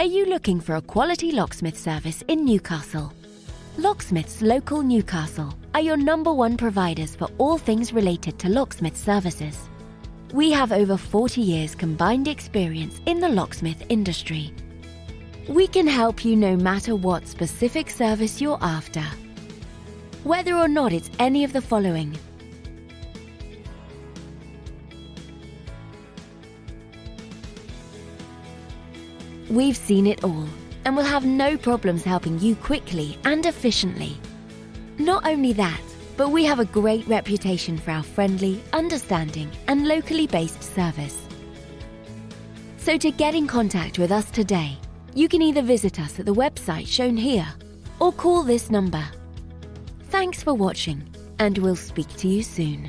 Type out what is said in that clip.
Are you looking for a quality locksmith service in Newcastle? Locksmiths Local Newcastle are your #1 providers for all things related to locksmith services. We have over 40 years combined experience in the locksmith industry. We can help you no matter what specific service you're after. Whether or not it's any of the following: we've seen it all and will have no problems helping you quickly and efficiently. Not only that, but we have a great reputation for our friendly, understanding and locally based service. So to get in contact with us today, you can either visit us at the website shown here or call this number. Thanks for watching, and we'll speak to you soon.